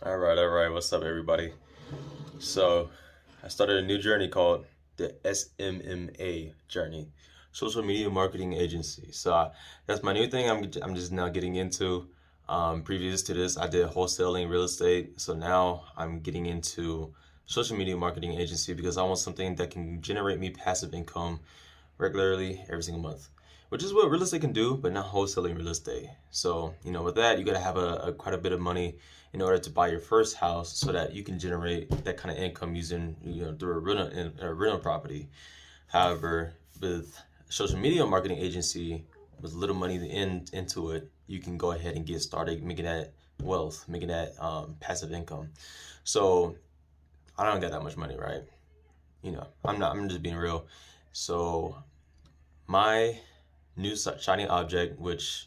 All right. What's up, everybody? So, I started a new journey called the SMMA Journey, Social Media Marketing Agency. That's my new thing. I'm just now getting into. Previous to this, I did wholesaling real estate. So now I'm getting into social media marketing agency because I want something that can generate me passive income regularly every single month, which is what real estate can do, but not wholesaling real estate. So, with that, you got to have a quite a bit of money in order to buy your first house so that you can generate that kind of income using, through a rental property. However, with social media marketing agency, with little money into it, you can go ahead and get started making that wealth, making that passive income. So I don't got that much money, right? I'm just being real. So my new shiny object, which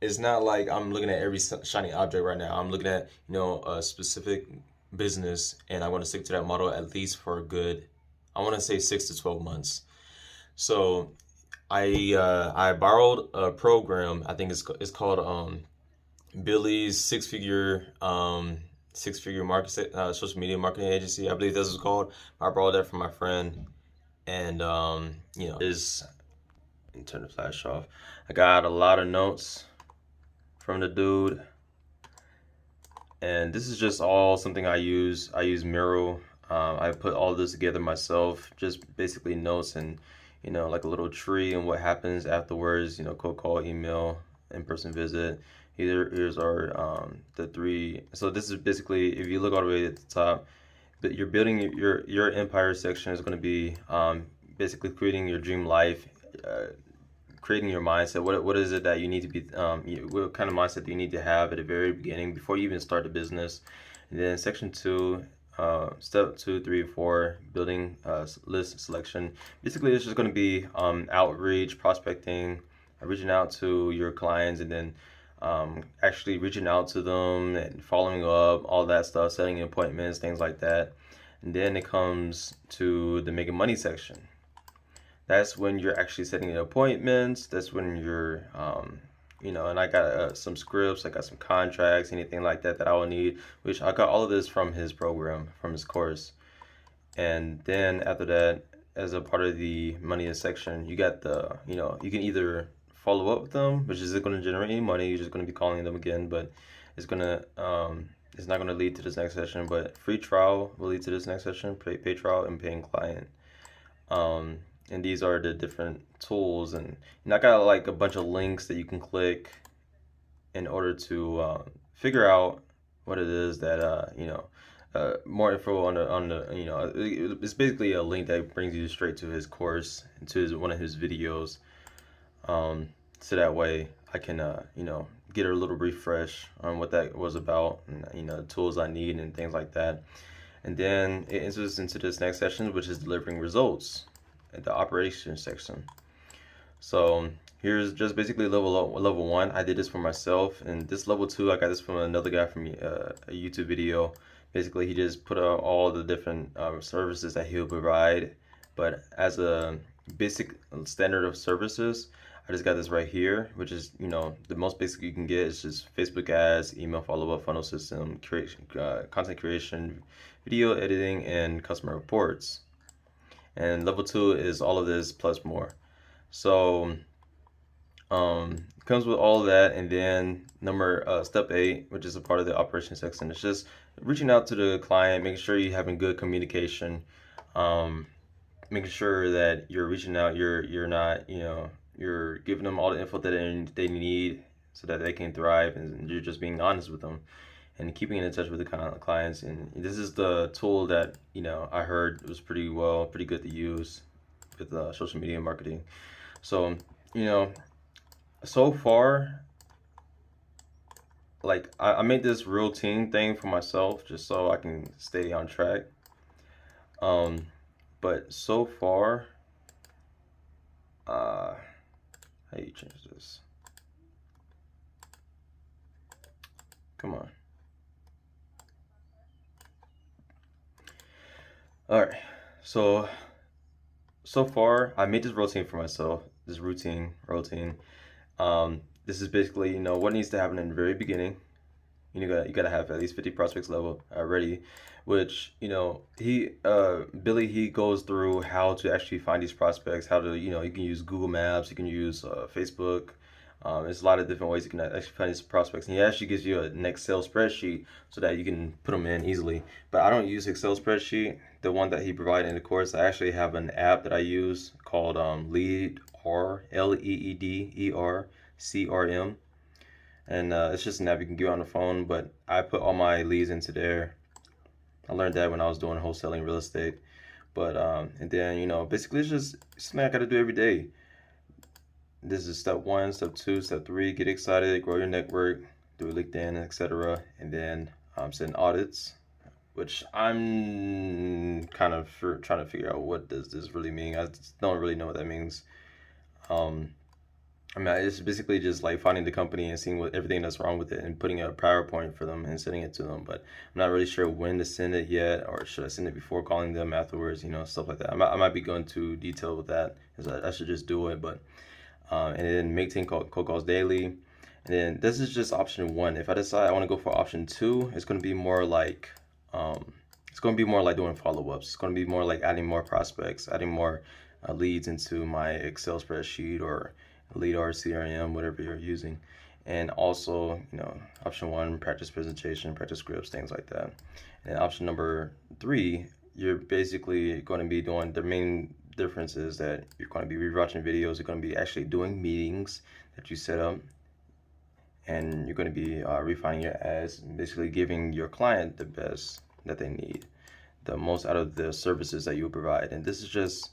it's not like I'm looking at every shiny object right now. I'm looking at a specific business, and I want to stick to that model at least for a good, I want to say 6 to 12 months. So I borrowed a program. I think it's called Billy's six figure market social media marketing agency. I believe this is called. I borrowed that from my friend, and is and turn the flash off. I got a lot of notes from the dude, and this is just all something I use. I use Miro. I put all this together myself, just basically notes and like a little tree and what happens afterwards. Cold call, email, in-person visit. Here's our the three. So this is basically, if you look all the way at the top, but you're building your empire section is going to be basically creating your dream life, creating your mindset. What is it that you need to be? What kind of mindset do you need to have at the very beginning before you even start the business? And then section two, step 2, 3, 4, building list selection. Basically, it's just going to be outreach, prospecting, reaching out to your clients, and then actually reaching out to them and following up, all that stuff, setting appointments, things like that. And then it comes to the making money section. That's when you're actually setting the appointments. That's when you're, and I got some scripts, I got some contracts, anything like that that I will need, which I got all of this from his program, from his course. And then after that, as a part of the money section, you got you can either follow up with them, which isn't going to generate any money. You're just going to be calling them again, but it's it's not going to lead to this next session. But free trial will lead to this next session, pay trial, and paying client. And these are the different tools, and I got like a bunch of links that you can click in order to figure out what it is that more info on the it's basically a link that brings you straight to his course and to one of his videos, so that way I can get a little refresh on what that was about, and the tools I need and things like that. And then it enters into this next section, which is delivering results at the operations section. So here's just basically level one. I did this for myself, and this level two, I got this from another guy from a YouTube video. Basically, he just put out all the different services that he'll provide, but as a basic standard of services, I just got this right here, which is the most basic you can get. It's just Facebook ads, email follow-up, funnel system, creation, content creation, video editing, and customer reports. And level two is all of this plus more. So it comes with all of that. And then step 8, which is a part of the operation section, it's just reaching out to the client, making sure you're having good communication, making sure that you're reaching out, you're not you're giving them all the info that they need so that they can thrive, and you're just being honest with them and keeping in touch with the clients. And this is the tool that I heard was pretty good to use with social media marketing. So so far, like I made this routine thing for myself just so I can stay on track. But so far, how do you change this? Come on. All right. So far, I made this routine for myself. This routine. This is basically what needs to happen in the very beginning. You gotta have at least 50 prospects level ready, which Billy, he goes through how to actually find these prospects, how to you can use Google Maps, you can use Facebook. There's a lot of different ways you can actually find these prospects, and he actually gives you an Excel spreadsheet so that you can put them in easily. But I don't use Excel spreadsheet, the one that he provided in the course. I actually have an app that I use called LeadR, LeederCRM, and it's just an app you can get on the phone. But I put all my leads into there. I learned that when I was doing wholesaling real estate. But and then basically it's just something I got to do every day. This is step 1, step 2, step 3. Get excited, grow your network, do LinkedIn, etc. And then send audits, which I'm kind of trying to figure out what does this really mean. I just don't really know what that means. It's basically just like finding the company and seeing what everything that's wrong with it and putting a PowerPoint for them and sending it to them. But I'm not really sure when to send it yet, or should I send it before calling them afterwards? Stuff like that. I might be going too detailed with that, because I should just do it. But and then make 10 cold calls daily. And then this is just option 1. If I decide I want to go for option 2, it's going to be more like doing follow-ups. It's going to be more like adding more prospects, adding more leads into my Excel spreadsheet or LeadR CRM, whatever you're using. And also, option 1, practice presentation, practice scripts, things like that. And option number 3, you're basically going to be doing the main difference is that you're going to be rewatching videos. You're going to be actually doing meetings that you set up, and you're going to be refining your ads, and basically giving your client the best that they need, the most out of the services that you provide. And this is just,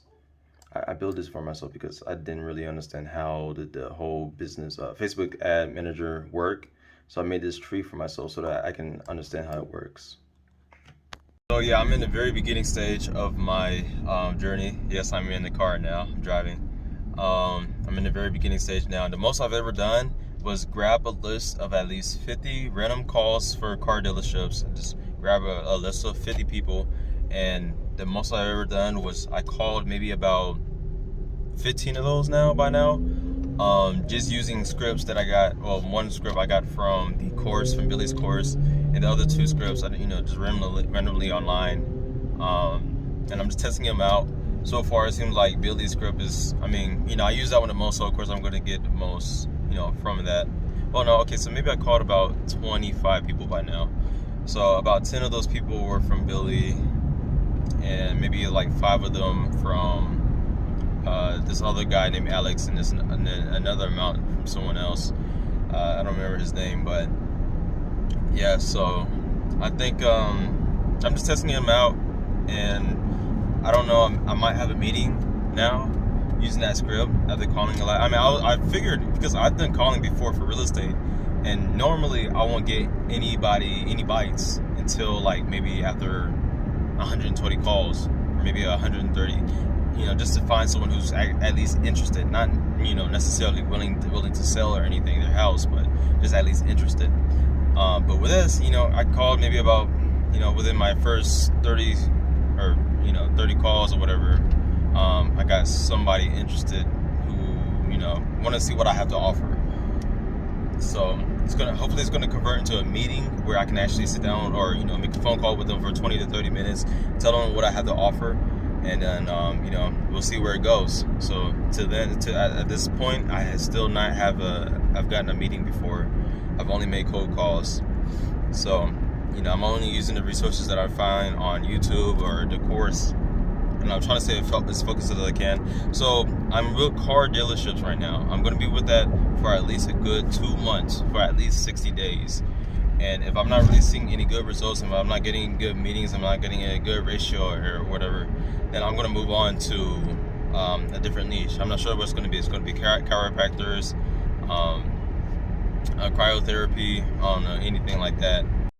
I built this for myself because I didn't really understand how the whole business Facebook ad manager work. So I made this tree for myself so that I can understand how it works. So yeah, I'm in the very beginning stage of my journey. Yes, I'm in the car now, I'm driving. I'm in the very beginning stage now. The most I've ever done was grab a list of at least 50 random calls for car dealerships. Just grab a list of 50 people, and the most I've ever done was I called maybe about 15 of those by now. Just using scripts that I got. Well, one script I got from the course, from Billy's course, and the other 2 scripts I just randomly online. And I'm just testing them out. So far, it seems like Billy's script is, I use that one the most, so of course I'm going to get the most, from that. Well, no, okay, so maybe I called about 25 people by now. So about 10 of those people were from Billy, and maybe like 5 of them from this other guy named Alex, and then another amount from someone else. I don't remember his name, but yeah. So I think I'm just testing him out, and I don't know. I might have a meeting now using that script after calling a lot. I figured, because I've done calling before for real estate, and normally I won't get any bites until like maybe after 120 calls, or maybe 130. Just to find someone who's at least interested, not necessarily willing to sell or anything their house, but just at least interested. But with this, I called maybe about within my first 30 or 30 calls or whatever, I got somebody interested who want to see what I have to offer. So hopefully it's gonna convert into a meeting where I can actually sit down or make a phone call with them for 20 to 30 minutes, tell them what I have to offer. And then we'll see where it goes. So at this point, I still not I've gotten a meeting before. I've only made cold calls. So I'm only using the resources that I find on YouTube or the course, and I'm trying to stay as focused as I can. So I'm with car dealerships right now. I'm going to be with that for at least a good 2 months, for at least 60 days. And if I'm not really seeing any good results, and if I'm not getting good meetings, I'm not getting a good ratio or whatever, then I'm going to move on to a different niche. I'm not sure what it's going to be. It's going to be chiropractors, cryotherapy, I don't know, anything like that.